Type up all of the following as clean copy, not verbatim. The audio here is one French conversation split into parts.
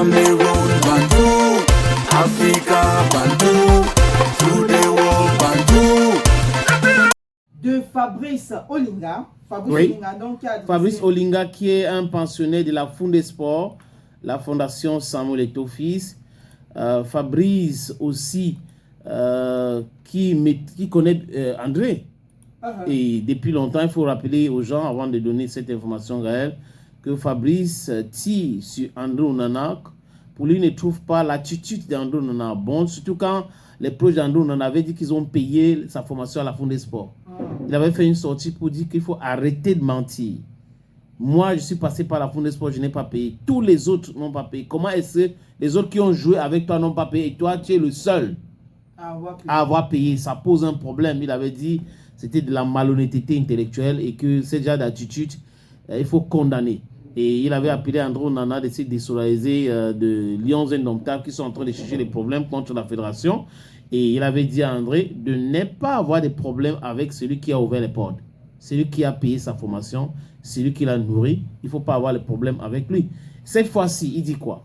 Cameroon, Bantou, Africa, Bantou, through the world, Bantou. De Fabrice Olinga. Olinga, donc, Fabrice Olinga, qui est un pensionnaire de la Funde Sport, la fondation Samuel Eto'o fils. Fabrice aussi, qui connaît André. Et depuis longtemps, il faut rappeler aux gens, avant de donner cette information, Gaël, que Fabrice tire sur André Onana. Pour lui, il ne trouve pas l'attitude d'André Onana bonne, surtout quand les proches d'André Onana avaient dit qu'ils ont payé sa formation à la Funde Sport. Il avait fait une sortie pour dire qu'il faut arrêter de mentir. Moi, je suis passé par la Funde Sport, je n'ai pas payé. Tous les autres n'ont pas payé. Comment est-ce que les autres qui ont joué avec toi n'ont pas payé et toi, tu es le seul à avoir payé? Ça pose un problème. Il avait dit c'était de la malhonnêteté intellectuelle et que ce genre d'attitude, il faut condamner. Et il avait appelé André Onana d'essayer de désolidariser de Lions Indomptables qui sont en train de chercher des problèmes contre la fédération. Et il avait dit à André de ne pas avoir de problème avec celui qui a ouvert les portes. Celui qui a payé sa formation, celui qui l'a nourri, il ne faut pas avoir de problème avec lui. Cette fois-ci, il dit quoi?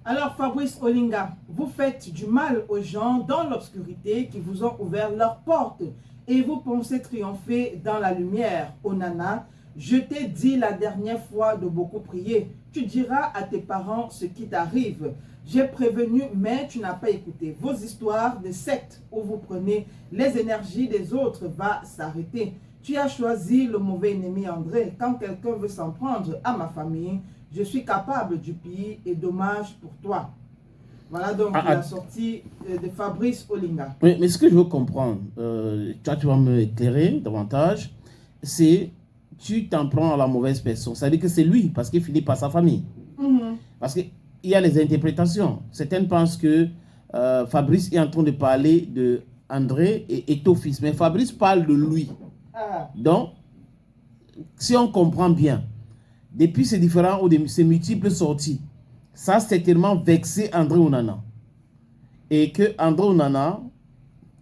Alors Fabrice Olinga, vous faites du mal aux gens dans l'obscurité qui vous ont ouvert leurs portes et vous pensez triompher dans la lumière. Onana, je t'ai dit la dernière fois de beaucoup prier. Tu diras à tes parents ce qui t'arrive. J'ai prévenu, mais tu n'as pas écouté. Vos histoires de sectes où vous prenez les énergies des autres va s'arrêter. Tu as choisi le mauvais ennemi André. Quand quelqu'un veut s'en prendre à ma famille, je suis capable du pire et dommage pour toi. Voilà donc la sortie de Fabrice Olinga. Oui, mais ce que je veux comprendre, toi tu vas me éclairer davantage, c'est tu t'en prends à la mauvaise personne. Ça veut dire que c'est lui, parce qu'il finit par sa famille. Parce qu'il y a les interprétations. Certaines pensent que Fabrice est en train de parler de André et Eto'o fils, mais Fabrice parle de lui. Donc, si on comprend bien, depuis ces différents ou ces multiples sorties, ça a certainement vexé André Onana. Et que André Onana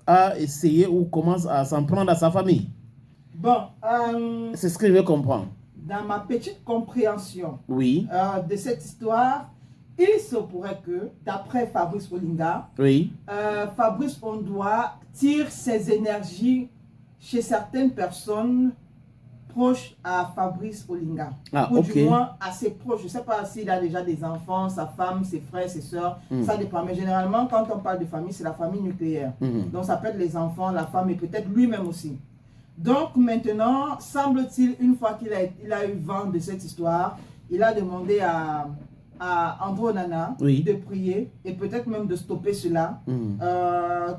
a essayé ou commence à s'en prendre à sa famille. Bon, c'est ce que je veux comprendre. Dans ma petite compréhension oui. De cette histoire, il se pourrait que, d'après Fabrice Olinga, oui. Fabrice Ondoa tire ses énergies chez certaines personnes proches à Fabrice Olinga. Ou du moins assez proches. Je ne sais pas s'il a déjà des enfants, sa femme, ses frères, ses soeurs. Ça dépend. Mais généralement, quand on parle de famille, c'est la famille nucléaire. Donc ça peut être les enfants, la femme et peut-être lui-même aussi. Donc maintenant, semble-t-il, une fois qu'il a eu vent de cette histoire, il a demandé à André Onana de prier et peut-être même de stopper cela.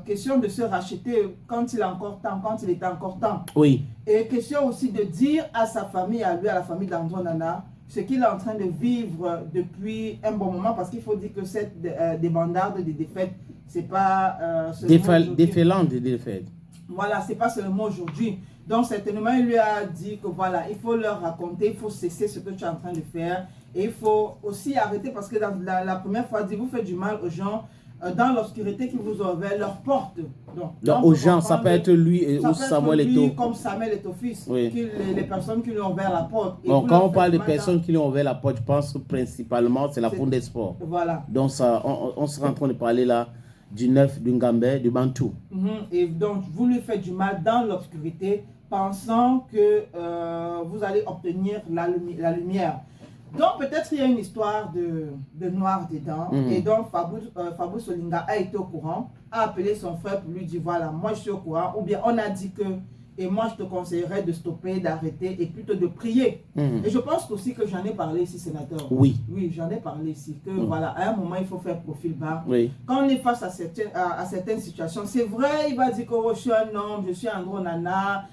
Question de se racheter quand il a encore temps, quand il était encore temps. Oui. Et question aussi de dire à sa famille, à lui, à la famille d'André Onana, ce qu'il est en train de vivre depuis un bon moment, parce qu'il faut dire que cette débandarde des défaites, c'est pas défailant des défaites. Voilà, c'est pas seulement aujourd'hui. Donc certainement, il lui a dit que voilà, il faut leur raconter, il faut cesser ce que tu es en train de faire. Et il faut aussi arrêter, parce que dans la première fois, il dit, vous faites du mal aux gens dans l'obscurité qui vous ont ouvert leurs portes. Donc aux gens, ça peut être lui ou Samuel Eto'o. Comme Samuel Eto'o fils, les personnes qui lui ont ouvert la porte. Et bon, quand on parle de personnes qui lui ont ouvert la porte, je pense principalement c'est la Funde Sport. Voilà. Donc ça, on sera en train de parler là du Neuf, du Ngambé, du Bantou. Et donc vous lui faites du mal dans l'obscurité, pensant que vous allez obtenir la lumière. Donc peut-être il y a une histoire de noir dedans. Et donc Fabrice Olinga a été au courant, a appelé son frère pour lui dire voilà, moi je suis au courant, ou bien on a dit que, et moi je te conseillerais de stopper, d'arrêter et plutôt de prier. Et je pense aussi que j'en ai parlé ici, sénateur. Oui. Oui, j'en ai parlé ici, que voilà, à un moment il faut faire profil bas. Oui. Quand on est face à certaines situations, c'est vrai, il va dire que oh, je suis un homme, je suis un gros nana,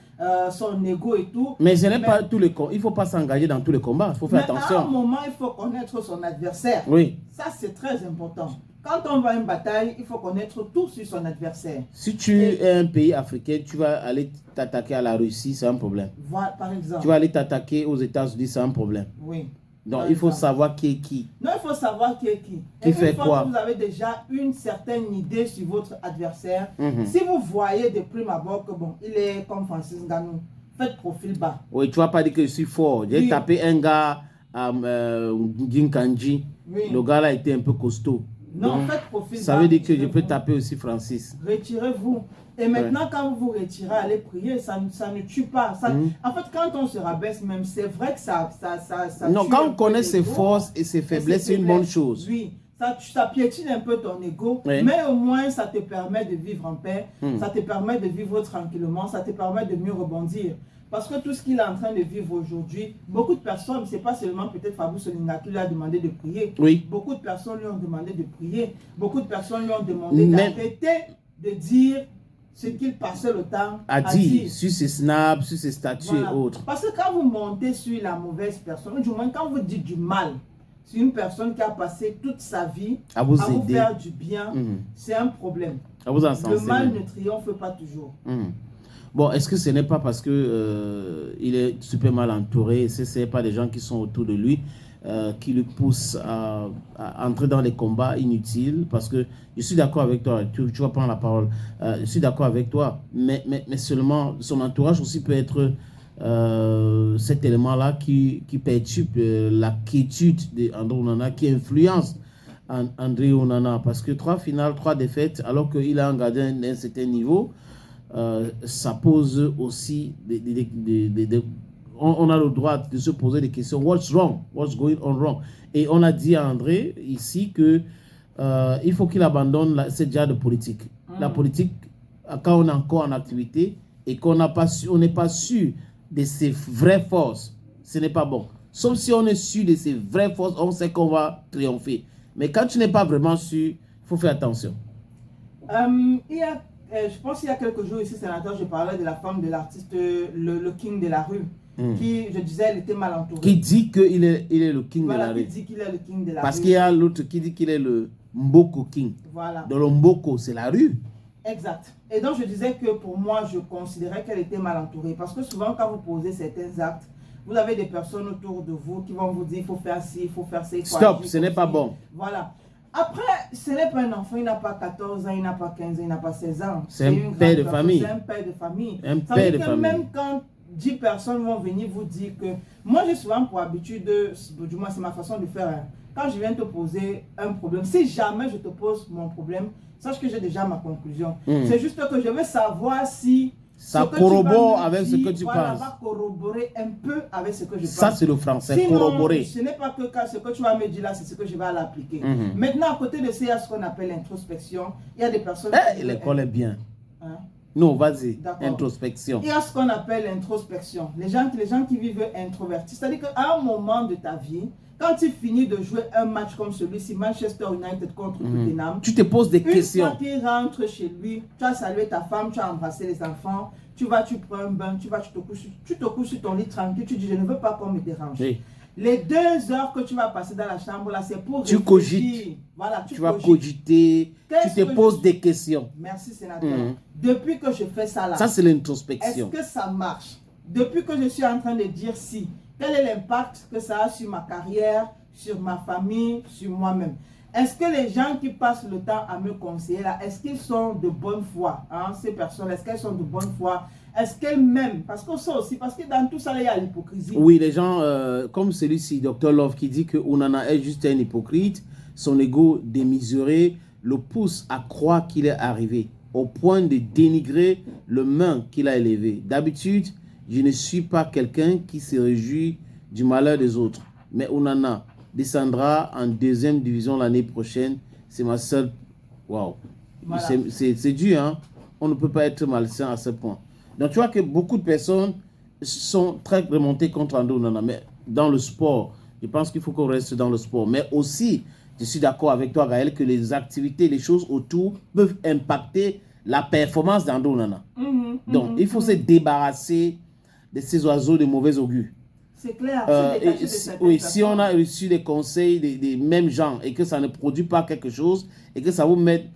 son ego et tout. Mais ce n'est pas tous les combats. Il ne faut pas s'engager dans tous les combats. Il faut faire attention. À un moment, il faut connaître son adversaire. Oui. Ça, c'est très important. Quand on va à une bataille, il faut connaître tout sur son adversaire. Si tu es un pays africain, tu vas aller t'attaquer à la Russie, c'est un problème. Voilà, par exemple. Tu vas aller t'attaquer aux États-Unis, c'est un problème. Oui. Donc, il faut savoir qui est qui. Non, il faut savoir qui est qui. Qui fait quoi. Que vous avez déjà une certaine idée sur votre adversaire. Si vous voyez de prime abord que bon, il est comme Francis Ngannou, faites profil bas. Oui, tu vas pas dire que je suis fort. J'ai tapé un gars à Ginkanji. Oui. Le gars là était un peu costaud. Non, donc, faites profil. Ça veut dire que je peux taper aussi Francis. Retirez-vous. Et maintenant, quand vous vous retirez, allez prier, ça ne tue pas. Ça, En fait, quand on se rabaisse même, c'est vrai que ça non, tue quand on connaît ses forces et ses faiblesses, c'est une bonne chose. Oui, ça piétine un peu ton ego, mais au moins, ça te permet de vivre en paix, ça te permet de vivre tranquillement, ça te permet de mieux rebondir. Parce que tout ce qu'il est en train de vivre aujourd'hui, beaucoup de personnes, c'est pas seulement peut-être Fabrice Olinga qui lui a demandé de prier. Oui. Beaucoup de personnes lui ont demandé de prier. Beaucoup de personnes lui ont demandé d'arrêter de dire ce qu'il passait le temps à dire sur ses snaps, sur ses statuts et autres. Parce que quand vous montez sur la mauvaise personne, du moins quand vous dites du mal, c'est une personne qui a passé toute sa vie à vous faire du bien, c'est un problème. À vous encenser. Le mal ne triomphe pas toujours. Bon, est-ce que ce n'est pas parce que il est super mal entouré, ce n'est pas des gens qui sont autour de lui qui le poussent à entrer dans les combats inutiles? Parce que je suis d'accord avec toi, tu vas prendre la parole, je suis d'accord avec toi, mais seulement son entourage aussi peut être cet élément-là qui perturbe la quiétude d'André Onana, qui influence André Onana, parce que 3 finales, 3 défaites, alors qu'il a un gardien d'un certain niveau, ça pose aussi on a le droit de se poser des questions. What's wrong? What's going on wrong? Et on a dit à André ici que il faut qu'il abandonne cette genre de politique. La politique, quand on est encore en activité et qu'on n'est pas sûr de ses vraies forces, ce n'est pas bon. Sauf si on est sûr de ses vraies forces, on sait qu'on va triompher. Mais quand tu n'es pas vraiment sûr, il faut faire attention. Je pense qu'il y a quelques jours ici, sénateur, je parlais de la femme de l'artiste, le king de la rue, qui, je disais, elle était mal entourée. Qui dit qu'il est le king de la rue. Qui dit qu'il est le king de la rue. Parce qu'il y a l'autre qui dit qu'il est le Mboko king. Voilà. Dans le Mboko, c'est la rue. Exact. Et donc, je disais que pour moi, je considérais qu'elle était mal entourée. Parce que souvent, quand vous posez certains actes, vous avez des personnes autour de vous qui vont vous dire, il faut faire ci, il faut faire ça. Stop, ce n'est pas bon. Voilà. Après, ce n'est pas un enfant, il n'a pas 14 ans, il n'a pas 15 ans, il n'a pas 16 ans. C'est un père de famille. C'est un père de famille. Un père de famille. Même quand 10 personnes vont venir vous dire que... Moi, j'ai souvent pour habitude, du moins c'est ma façon de faire, hein. Quand je viens te poser un problème, si jamais je te pose mon problème, sache que j'ai déjà ma conclusion. C'est juste que je veux savoir si... Ça corrobore avec ce que tu penses. Ça va corroborer un peu avec ce que je pense. Ça, c'est le français, sinon, corroborer. Ce n'est pas que ce que tu vas me dire là, c'est ce que je vais l'appliquer. Maintenant, à côté de ça, il y a ce qu'on appelle l'introspection. Il y a des personnes... L'école est bien. Hein? Non, vas-y, introspection. Il y a ce qu'on appelle l'introspection. Les gens qui vivent introvertis. C'est-à-dire qu'à un moment de ta vie, quand tu finis de jouer un match comme celui-ci, Manchester United contre Tottenham, tu te poses des questions. Une fois qu'il rentre chez lui, tu as salué ta femme, tu as embrassé les enfants, tu prends un bain, tu te couches sur ton lit tranquille, tu dis je ne veux pas qu'on me dérange. Oui. Les 2 heures que tu vas passer dans la chambre là, c'est pour réfléchir. Cogites. Voilà, tu vas cogiter, tu te poses des questions. Merci sénateur. Depuis que je fais ça là, ça c'est l'introspection. Est-ce que ça marche? Depuis que je suis en train de dire si, quel est l'impact que ça a sur ma carrière, sur ma famille, sur moi-même? Est-ce que les gens qui passent le temps à me conseiller là, est-ce qu'ils sont de bonne foi, hein, ces personnes, est-ce qu'elles sont de bonne foi? Est-ce qu'elles m'aiment? Parce que ça aussi, parce que dans tout ça, il y a l'hypocrisie. Oui, les gens, comme celui-ci, Dr Love, qui dit que Onana est juste un hypocrite, son ego démesuré le pousse à croire qu'il est arrivé, au point de dénigrer le main qu'il a élevé. D'habitude, je ne suis pas quelqu'un qui se réjouit du malheur des autres. Mais Onana descendra en 2e division l'année prochaine. C'est ma seule... Waouh. Voilà. C'est dur, hein. On ne peut pas être malsain à ce point. Donc, tu vois que beaucoup de personnes sont très remontées contre André Onana. Mais dans le sport, je pense qu'il faut qu'on reste dans le sport. Mais aussi, je suis d'accord avec toi, Gaël, que les activités, les choses autour peuvent impacter la performance d'André Onana. Donc, il faut se débarrasser de ces oiseaux de mauvais augure. C'est clair. Oui, si on a reçu des conseils des mêmes gens et que ça ne produit pas quelque chose et que ça vous met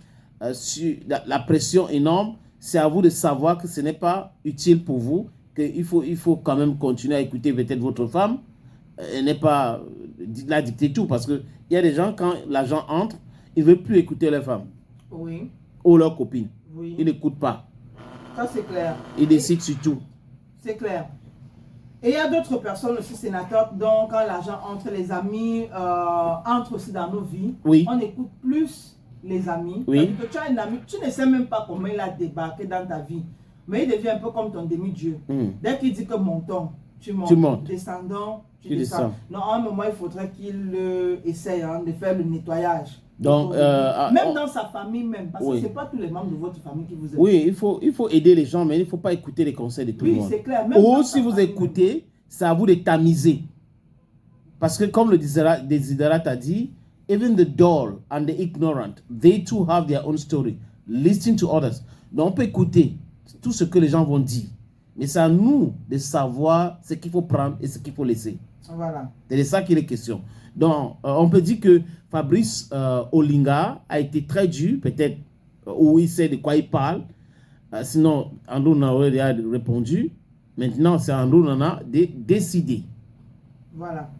sur la pression énorme, c'est à vous de savoir que ce n'est pas utile pour vous, qu'il faut quand même continuer à écouter peut-être votre femme. Elle n'est pas la dicter tout, parce qu'il y a des gens, quand l'argent entre, ils ne veulent plus écouter leur femme. Oui. Ou leur copine. Oui. Ils n'écoutent pas. Ça, c'est clair. Ils décident sur tout. C'est clair. Et il y a d'autres personnes aussi, sénateurs, donc quand l'argent entre les amis, entre aussi dans nos vies, on écoute plus les amis. Oui. Que tu as un ami, tu ne sais même pas comment il a débarqué dans ta vie, mais il devient un peu comme ton demi-dieu. Dès qu'il dit que montons, tu montes. Descendons, tu descends. Non, à un moment, il faudrait qu'il essaye de faire le nettoyage. Donc, même dans sa famille même, parce que ce n'est pas tous les membres de votre famille qui vous aident. Oui, il faut aider les gens, mais il ne faut pas écouter les conseils de tout le monde. Oui, c'est clair. Ou si vous écoutez, c'est à vous de tamiser. Parce que comme le Desiderat a dit, even the dull and the ignorant, they too have their own story. Listen to others. Donc on peut écouter tout ce que les gens vont dire. Mais c'est à nous de savoir ce qu'il faut prendre et ce qu'il faut laisser. Voilà. C'est de ça qu'il est question. Donc, on peut dire que Fabrice Olinga a été très dur, peut-être, où il sait de quoi il parle. Sinon, Andrew Nana aurait répondu. Maintenant, c'est Andrew Nana de décider. Voilà.